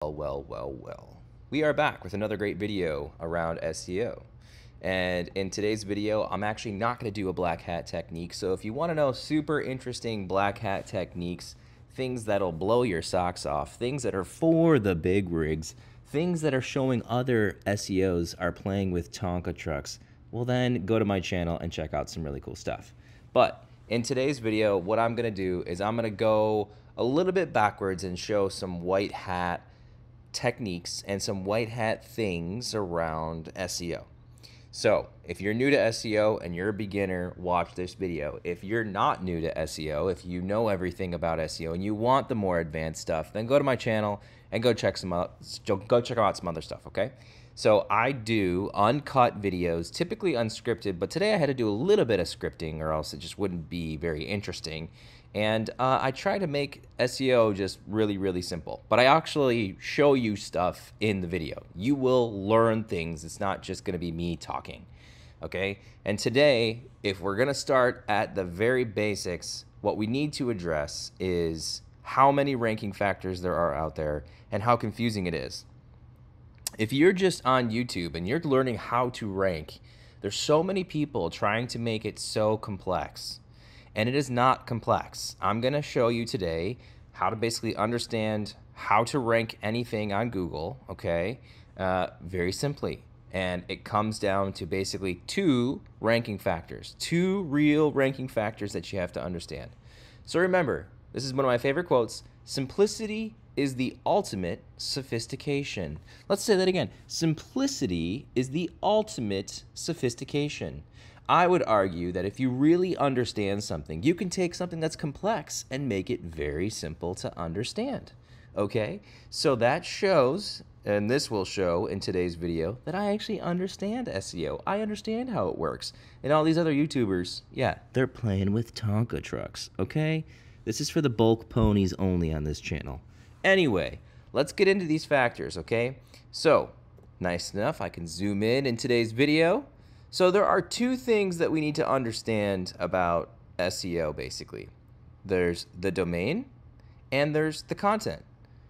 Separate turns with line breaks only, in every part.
Well. We are back with another great video around SEO. And in today's video, I'm actually not going to do a black hat technique. So if you want to know super interesting black hat techniques, things that'll blow your socks off, things that are for the big rigs, things that are showing other SEOs are playing with Tonka trucks, well then go to my channel and check out some really cool stuff. But in today's video, what I'm going to do is I'm going to go a little bit backwards and show some white hat techniques and some white hat things around SEO. So if you're new to SEO and you're a beginner, watch this video. If you're not new to SEO, if you know everything about SEO and you want the more advanced stuff, then go to my channel and go check out some other stuff, okay? So I do uncut videos, typically unscripted, but today I had to do a little bit of scripting or else it just wouldn't be very interesting. And I try to make SEO just really simple, but I actually show you stuff in the video. You will learn things. It's not just going to be me talking, okay? And today, if we're going to start at the very basics, what we need to address is how many ranking factors there are out there and how confusing it is. If you're just on YouTube and you're learning how to rank, there's so many people trying to make it so complex. And it is not complex. I'm going to show you today how to basically understand how to rank anything on Google, okay, very simply. And it comes down to basically two ranking factors, two real ranking factors that you have to understand. So remember, this is one of my favorite quotes, simplicity is the ultimate sophistication. Let's say that again. Simplicity is the ultimate sophistication. I would argue that if you really understand something, you can take something that's complex and make it very simple to understand. Okay? So that shows, and this will show in today's video, that I actually understand SEO. I understand how it works. And all these other YouTubers, yeah, they're playing with Tonka trucks. Okay? This is for the bulk ponies only on this channel. Anyway, let's get into these factors, okay? So, nice enough, I can zoom in today's video. So there are two things that we need to understand about SEO, basically. There's the domain and there's the content.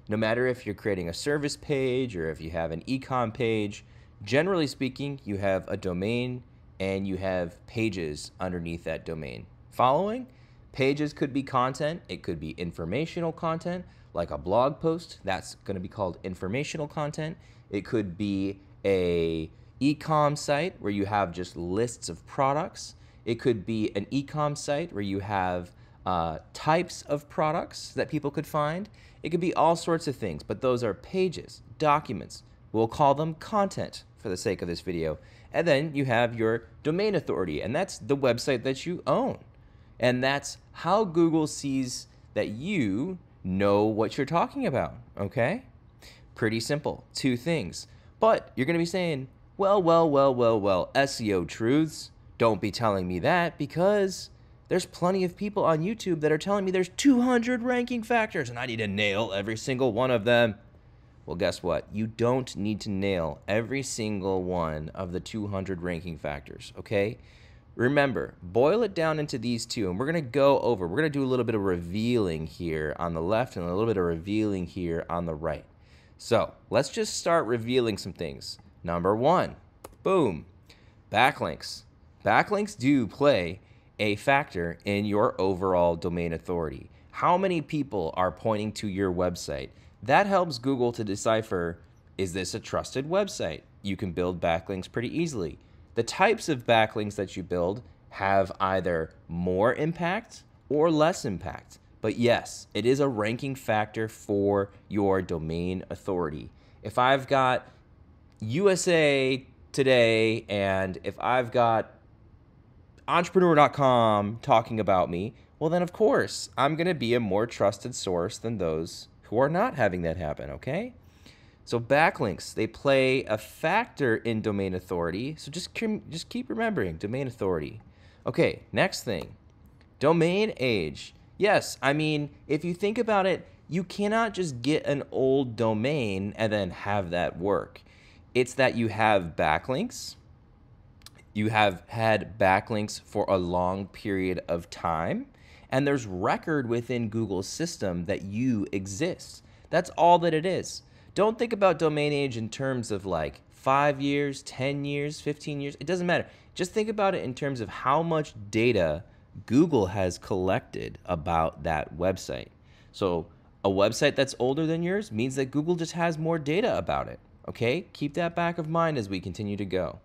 No matter if you're creating a service page or if you have an e-com page, generally speaking, you have a domain and you have pages underneath that domain. Following? Pages could be content. It could be informational content, like a blog post. That's going to be called informational content. It could be a e-com site where you have just lists of products. It could be an e-com site where you have types of products that people could find. It could be all sorts of things, but those are pages, documents. We'll call them content for the sake of this video. And then you have your domain authority, and that's the website that you own. And that's how Google sees that you know what you're talking about, okay? Pretty simple, two things. But you're going to be saying, well, SEO truths, don't be telling me that because there's plenty of people on YouTube that are telling me there's 200 ranking factors and I need to nail every single one of them. Well, guess what? You don't need to nail every single one of the 200 ranking factors, okay? Remember, boil it down into these two, and we're going to we're going to do a little bit of revealing here on the left and a little bit of revealing here on the right. So let's just start revealing some things. Number one, boom, backlinks. Backlinks do play a factor in your overall domain authority. How many people are pointing to your website? That helps Google to decipher, is this a trusted website? You can build backlinks pretty easily. The types of backlinks that you build have either more impact or less impact. But yes, it is a ranking factor for your domain authority. If I've got USA Today and if I've got entrepreneur.com talking about me, well then of course I'm going to be a more trusted source than those who are not having that happen, okay? So backlinks, they play a factor in domain authority. So just keep remembering domain authority. Okay, next thing, domain age. Yes, I mean, if you think about it, you cannot just get an old domain and then have that work. It's that you have backlinks. You have had backlinks for a long period of time, and there's record within Google's system that you exist. That's all that it is. Don't think about domain age in terms of like 5 years, 10 years, 15 years. It doesn't matter. Just think about it in terms of how much data Google has collected about that website. So a website that's older than yours means that Google just has more data about it. Okay? Keep that back of mind as we continue to go.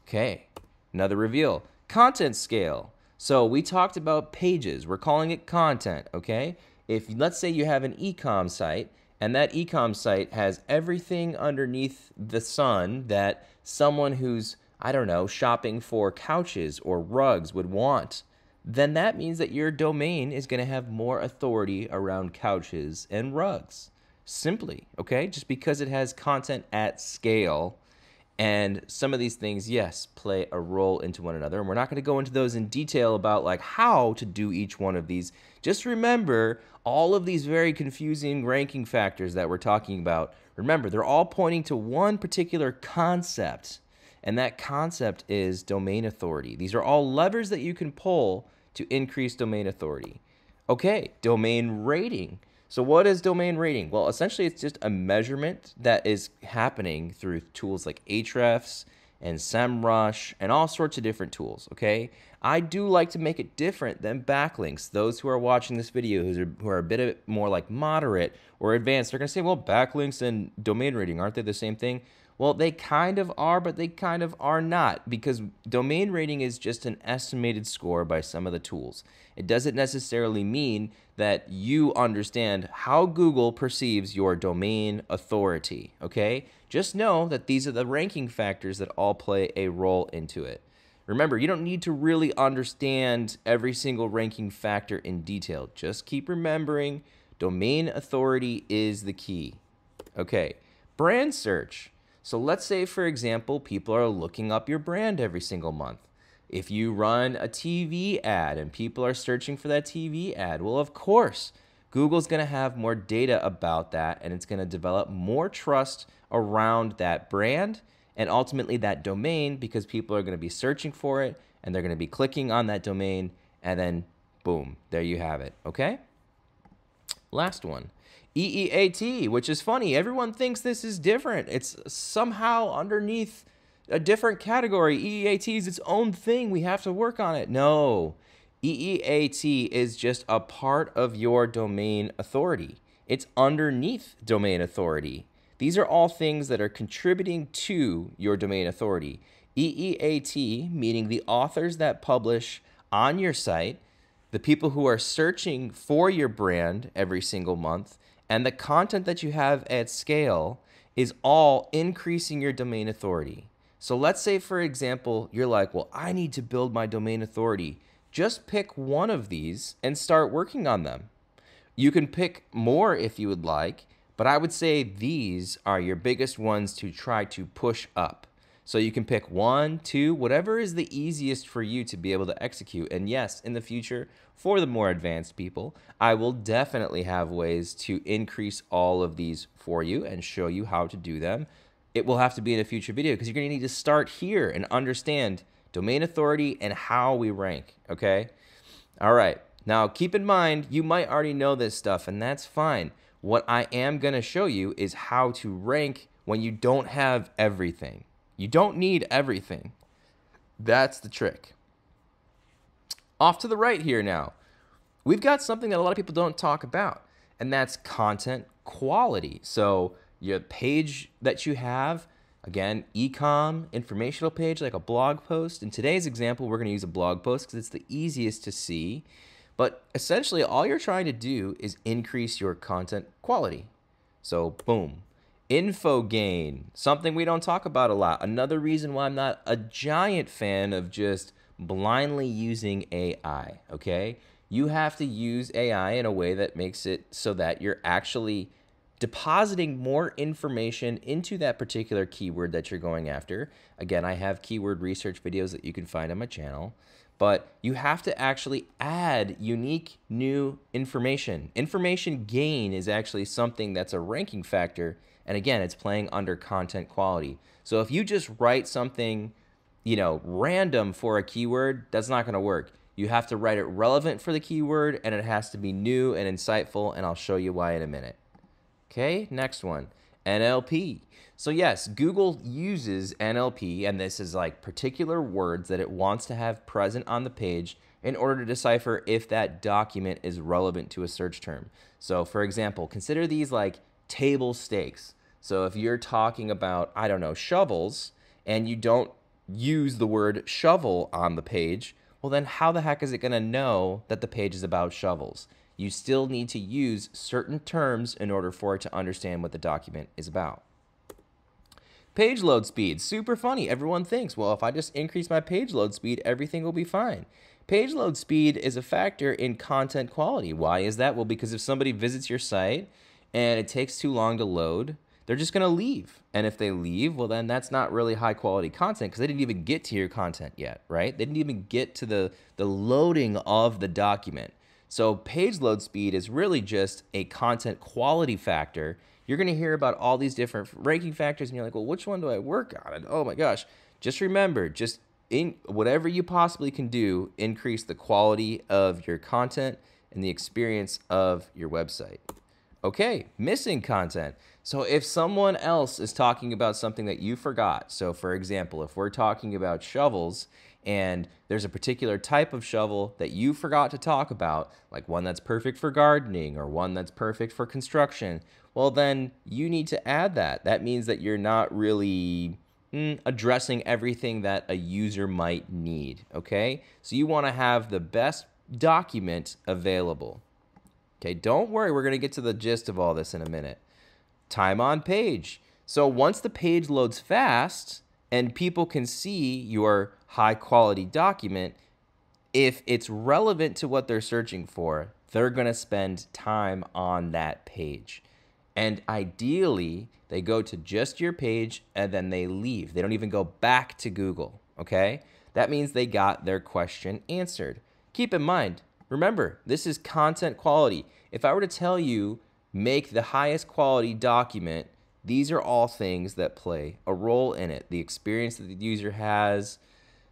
Okay, another reveal. Content scale. So we talked about pages. We're calling it content, okay? If let's say you have an e-com site and that e-com site has everything underneath the sun that someone who's, I don't know, shopping for couches or rugs would want, then that means that your domain is going to have more authority around couches and rugs. Simply, okay? Just because it has content at scale. And some of these things, yes, play a role into one another. And we're not going to go into those in detail about like how to do each one of these. Just remember all of these very confusing ranking factors that we're talking about. Remember, they're all pointing to one particular concept. And that concept is domain authority. These are all levers that you can pull to increase domain authority. Okay, domain rating. So what is domain rating? Well, essentially it's just a measurement that is happening through tools like Ahrefs and SEMrush and all sorts of different tools, okay? I do like to make it different than backlinks. Those who are watching this video who are a bit more like moderate or advanced, they're gonna say, well, backlinks and domain rating, aren't they the same thing? Well, they kind of are, but they kind of are not, because domain rating is just an estimated score by some of the tools. It doesn't necessarily mean that you understand how Google perceives your domain authority, okay? Just know that these are the ranking factors that all play a role into it. Remember, you don't need to really understand every single ranking factor in detail. Just keep remembering domain authority is the key. Okay, brand search. So let's say, for example, people are looking up your brand every single month. If you run a TV ad and people are searching for that TV ad, well, of course, Google's going to have more data about that, and it's going to develop more trust around that brand and ultimately that domain, because people are going to be searching for it and they're going to be clicking on that domain, and then boom, there you have it, okay? Last one. EEAT, which is funny. Everyone thinks this is different. It's somehow underneath a different category. EEAT is its own thing. We have to work on it. No. EEAT is just a part of your domain authority. It's underneath domain authority. These are all things that are contributing to your domain authority. EEAT, meaning the authors that publish on your site, the people who are searching for your brand every single month, and the content that you have at scale is all increasing your domain authority. So let's say, for example, you're like, well, I need to build my domain authority. Just pick one of these and start working on them. You can pick more if you would like, but I would say these are your biggest ones to try to push up. So you can pick 1, 2, whatever is the easiest for you to be able to execute. And yes, in the future, for the more advanced people, I will definitely have ways to increase all of these for you and show you how to do them. It will have to be in a future video because you're going to need to start here and understand domain authority and how we rank, okay? All right. Now, keep in mind, you might already know this stuff, and that's fine. What I am going to show you is how to rank when you don't have everything. You don't need everything. That's the trick. Off to the right here now. We've got something that a lot of people don't talk about, and that's content quality. So your page that you have, again, e-com, informational page, like a blog post. In today's example, we're going to use a blog post because it's the easiest to see. But essentially, all you're trying to do is increase your content quality. So boom. Info gain, something we don't talk about a lot. Another reason why I'm not a giant fan of just blindly using AI, okay? You have to use AI in a way that makes it so that you're actually depositing more information into that particular keyword that you're going after. Again, I have keyword research videos that you can find on my channel, but you have to actually add unique new information. Information gain is actually something that's a ranking factor. And again, it's playing under content quality. So if you just write something, random for a keyword, that's not going to work. You have to write it relevant for the keyword, and it has to be new and insightful, and I'll show you why in a minute. Okay, next one. NLP. So yes, Google uses NLP, and this is like particular words that it wants to have present on the page in order to decipher if that document is relevant to a search term. So for example, consider these like table stakes. So if you're talking about, I don't know, shovels, and you don't use the word shovel on the page, well then how the heck is it going to know that the page is about shovels? You still need to use certain terms in order for it to understand what the document is about. Page load speed, super funny. Everyone thinks, well, if I just increase my page load speed, everything will be fine. Page load speed is a factor in content quality. Why is that? Well, because if somebody visits your site and it takes too long to load, they're just going to leave. And if they leave, well, then that's not really high quality content because they didn't even get to your content yet, right? They didn't even get to the loading of the document. So page load speed is really just a content quality factor. You're going to hear about all these different ranking factors, and you're like, well, which one do I work on? And oh my gosh, just remember, just in whatever you possibly can do, increase the quality of your content and the experience of your website. Okay, missing content. So if someone else is talking about something that you forgot, so for example, if we're talking about shovels and there's a particular type of shovel that you forgot to talk about, like one that's perfect for gardening or one that's perfect for construction, well then you need to add that. That means that you're not really addressing everything that a user might need, okay? So you want to have the best document available. Okay, don't worry, we're going to get to the gist of all this in a minute. Time on page. So once the page loads fast and people can see your high quality document, if it's relevant to what they're searching for, they're going to spend time on that page. And ideally, they go to just your page and then they leave. They don't even go back to Google, okay? That means they got their question answered. Keep in mind, remember, this is content quality. If I were to tell you, make the highest quality document, these are all things that play a role in it. The experience that the user has,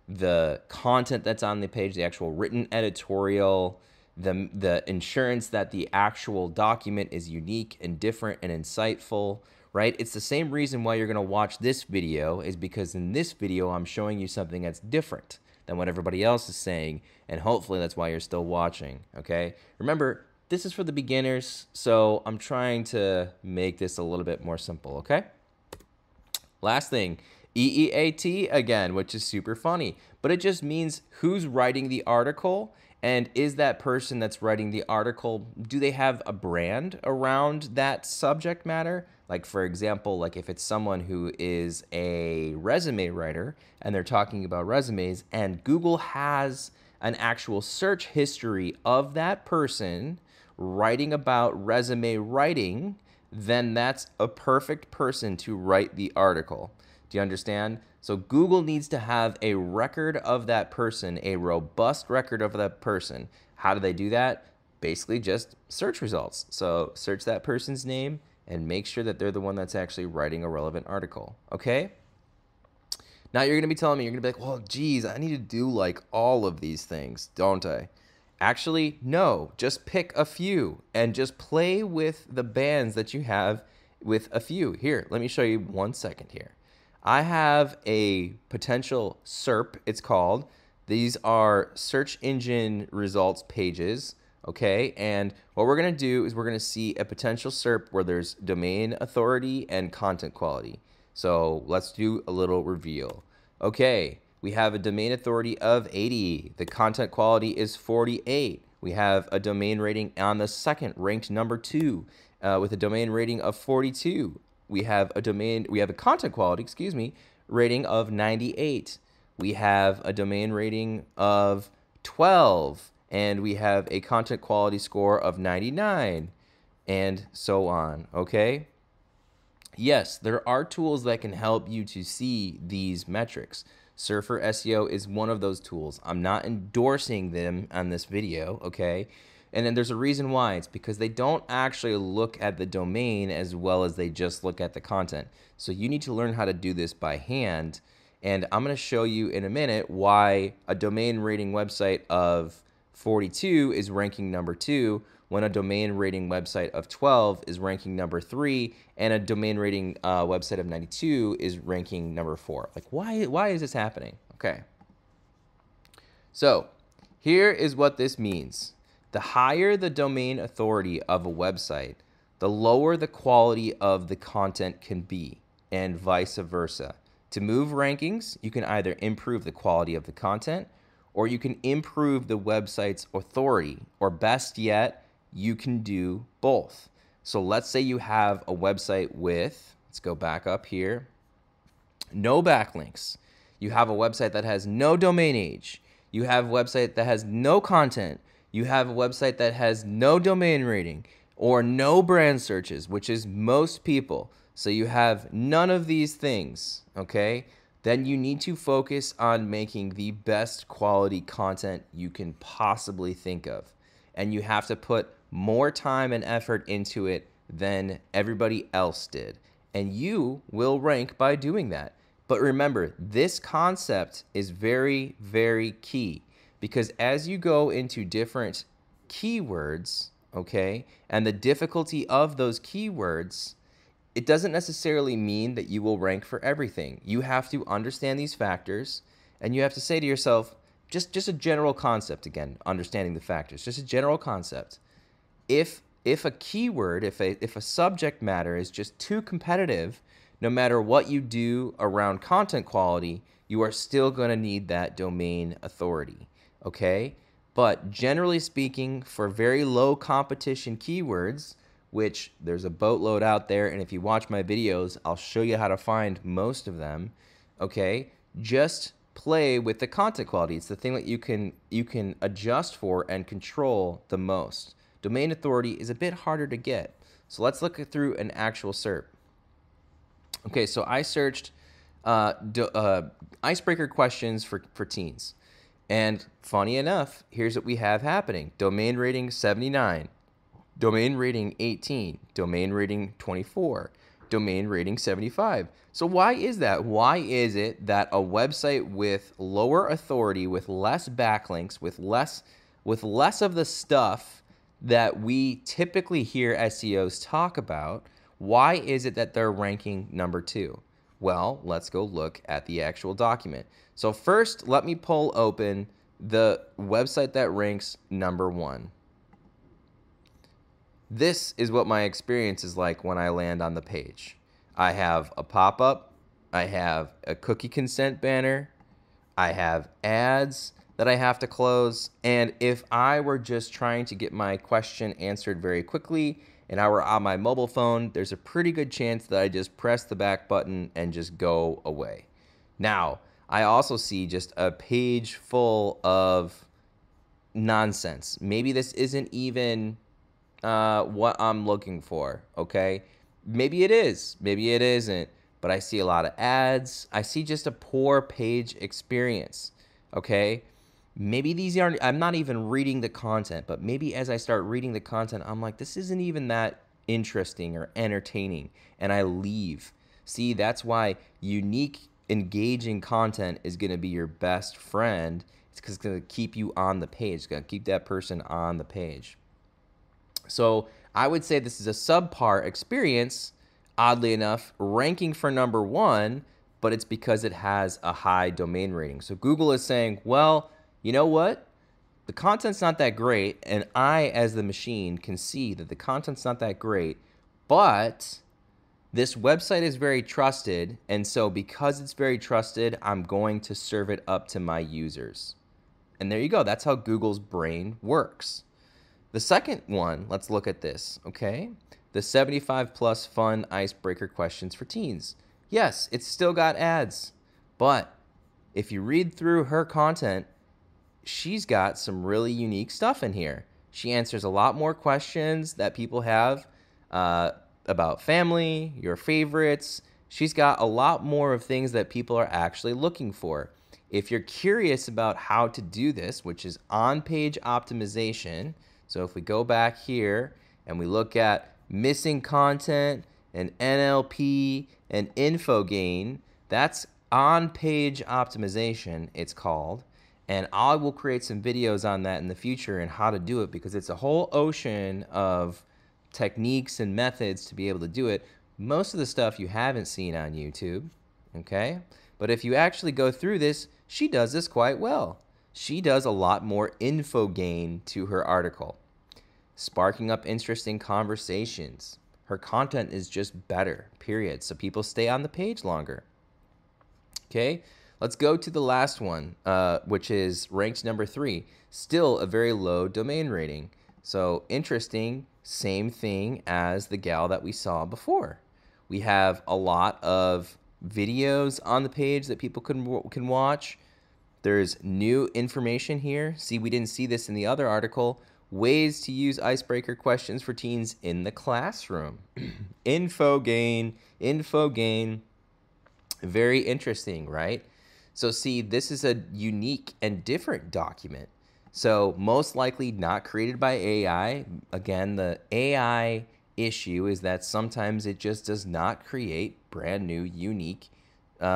the content that's on the page, the actual written editorial, the insurance that the actual document is unique and different and insightful, right? It's the same reason why you're going to watch this video, is because in this video, I'm showing you something that's different than what everybody else is saying, and hopefully that's why you're still watching, okay? Remember, this is for the beginners, so I'm trying to make this a little bit more simple, okay? Last thing, EEAT again, which is super funny, but it just means who's writing the article, and is that person that's writing the article, do they have a brand around that subject matter? Like for example, like if it's someone who is a resume writer and they're talking about resumes and Google has an actual search history of that person writing about resume writing, then that's a perfect person to write the article. Do you understand? So Google needs to have a record of that person, a robust record of that person. How do they do that? Basically just search results. So search that person's name and make sure that they're the one that's actually writing a relevant article, okay? Now you're gonna be telling me, you're gonna be like, well, geez, I need to do like all of these things, don't I? Actually, no, just pick a few and just play with the bands that you have with a few. Here, let me show you 1 second here. I have a potential SERP, it's called. These are search engine results pages, okay? And what we're gonna do is we're gonna see a potential SERP where there's domain authority and content quality. So let's do a little reveal. Okay, we have a domain authority of 80. The content quality is 48. We have a domain rating on the second, ranked number 2, with a domain rating of 42. We have a content quality, rating of 98. We have a domain rating of 12, and we have a content quality score of 99, and so on, okay? Yes, there are tools that can help you to see these metrics. Surfer SEO is one of those tools. I'm not endorsing them on this video, okay? And then there's a reason why. It's because they don't actually look at the domain as well as they just look at the content. So you need to learn how to do this by hand. And I'm going to show you in a minute why a domain rating website of 42 is ranking number 2, when a domain rating website of 12 is ranking number 3 and a domain rating website of 92 is ranking number 4? Like, why is this happening? Okay. So here is what this means. The higher the domain authority of a website, the lower the quality of the content can be, and vice versa. To move rankings, you can either improve the quality of the content or you can improve the website's authority, or best yet, you can do both. So let's say you have a website with, let's go back up here, no backlinks. You have a website that has no domain age. You have a website that has no content. You have a website that has no domain rating or no brand searches, which is most people. So you have none of these things, okay? Then you need to focus on making the best quality content you can possibly think of. And you have to put more time and effort into it than everybody else did. And you will rank by doing that. But remember, this concept is very, very key, because as you go into different keywords, okay, and the difficulty of those keywords, it doesn't necessarily mean that you will rank for everything. You have to understand these factors, and you have to say to yourself, just a general concept, again, understanding the factors, just a general concept. If a keyword, if a subject matter is just too competitive, no matter what you do around content quality, you are still going to need that domain authority, okay? But generally speaking, for very low competition keywords, which there's a boatload out there, and if you watch my videos, I'll show you how to find most of them, okay? Just play with the content quality. It's the thing that you can adjust for and control the most. Domain authority is a bit harder to get. So let's look through an actual SERP. Okay, so I searched icebreaker questions for teens. And funny enough, here's what we have happening. Domain rating 79, domain rating 18, domain rating 24, domain rating 75. So why is that? Why is it that a website with lower authority, with less backlinks, with less of the stuff that we typically hear SEOs talk about, why is it that they're ranking number 2? Well, let's go look at the actual document. So first, let me pull open the website that ranks number 1. This is what my experience is like when I land on the page. I have a pop-up, I have a cookie consent banner, I have ads that I have to close, and if I were just trying to get my question answered very quickly and I were on my mobile phone, there's a pretty good chance that I just press the back button and just go away. Now, I also see just a page full of nonsense. Maybe this isn't even what I'm looking for, okay? Maybe it is, maybe it isn't, but I see a lot of ads. I see just a poor page experience, okay? Maybe these aren't, I'm not even reading the content, but maybe as I start reading the content, I'm like, this isn't even that interesting or entertaining, and I leave. See, that's why unique, engaging content is going to be your best friend. It's because it's going to keep you on the page. It's going to keep that person on the page. So I would say this is a subpar experience, oddly enough, ranking for number 1, but it's because it has a high domain rating. So Google is saying, well, you know what? The content's not that great, and I, as the machine, can see that the content's not that great, but this website is very trusted, and so because it's very trusted, I'm going to serve it up to my users. And there you go. That's how Google's brain works. The second one, let's look at this, okay? The 75 plus fun icebreaker questions for teens. Yes, it's still got ads, but if you read through her content, she's got some really unique stuff in here. She answers a lot more questions that people have about family, your favorites. She's got a lot more of things that people are actually looking for. If you're curious about how to do this, which is on-page optimization, so if we go back here and we look at missing content and NLP and info gain, that's on-page optimization, it's called. And I will create some videos on that in the future and how to do it, because it's a whole ocean of techniques and methods to be able to do it. Most of the stuff you haven't seen on YouTube, okay? But if you actually go through this, she does this quite well. She does a lot more info gain to her article, sparking up interesting conversations. Her content is just better, period. So people stay on the page longer. Okay, let's go to the last one, which is ranked number 3. Still a very low domain rating. So interesting, same thing as the gal that we saw before. We have a lot of videos on the page that people can watch. There's new information here. See, we didn't see this in the other article. Ways to use icebreaker questions for teens in the classroom. Info gain, info gain. Very interesting, right? So see, this is a unique and different document. So most likely not created by AI. Again, the AI issue is that sometimes it just does not create brand new, unique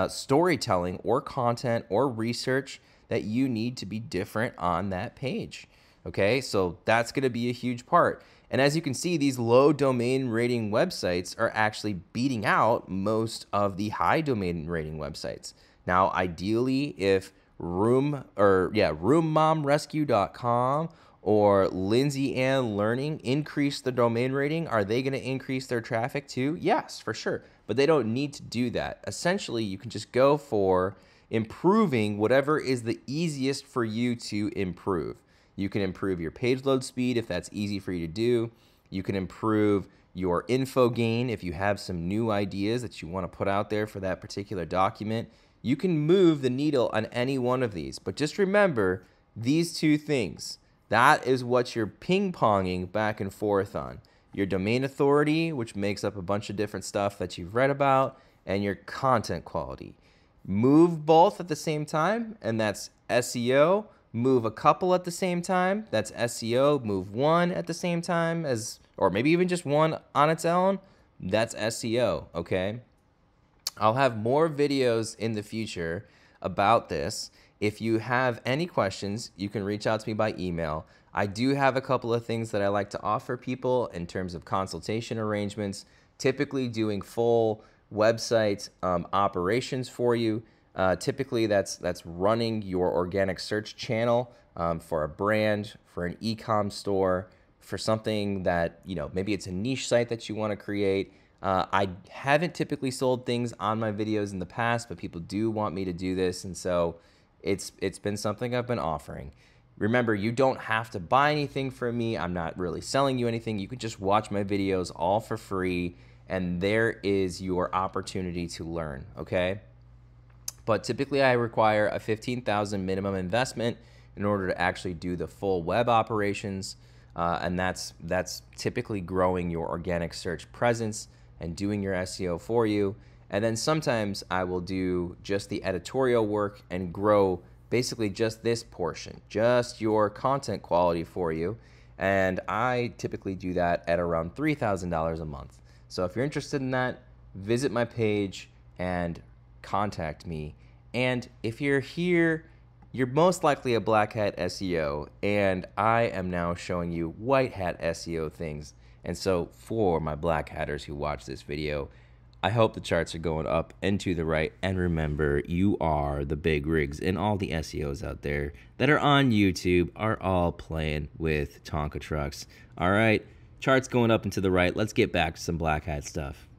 storytelling or content or research that you need to be different on that page. Okay, so that's going to be a huge part. And as you can see, these low domain rating websites are actually beating out most of the high domain rating websites. Now, ideally, if roommomrescue.com or Lindsay Ann Learning increase the domain rating, are they going to increase their traffic too? Yes, for sure. But they don't need to do that. Essentially, you can just go for improving whatever is the easiest for you to improve. You can improve your page load speed if that's easy for you to do. You can improve your info gain if you have some new ideas that you want to put out there for that particular document. You can move the needle on any one of these. But just remember these two things. That is what you're ping-ponging back and forth on. Your domain authority, which makes up a bunch of different stuff that you've read about, and your content quality. Move both at the same time, and that's SEO. Move a couple at the same time, that's SEO. Move one at the same time, or maybe even just one on its own, that's SEO, okay? I'll have more videos in the future about this. If you have any questions, you can reach out to me by email. I do have a couple of things that I like to offer people in terms of consultation arrangements, typically doing full website operations for you. Typically, that's running your organic search channel for a brand, for an e-com store, for something that, maybe it's a niche site that you want to create. I haven't typically sold things on my videos in the past, but people do want me to do this, and so it's been something I've been offering. Remember, you don't have to buy anything from me. I'm not really selling you anything. You can just watch my videos all for free, and there is your opportunity to learn, okay? But typically I require a $15,000 minimum investment in order to actually do the full web operations, and that's typically growing your organic search presence and doing your SEO for you. And then sometimes I will do just the editorial work and grow basically just this portion, just your content quality for you. And I typically do that at around $3,000 a month. So if you're interested in that, visit my page and contact me. And if you're here, you're most likely a black hat SEO, and I am now showing you white hat SEO things. And so for my black hatters who watch this video, I hope the charts are going up and to the right. And remember, you are the big rigs, and all the SEOs out there that are on YouTube are all playing with Tonka trucks. All right, charts going up and to the right. Let's get back to some black hat stuff.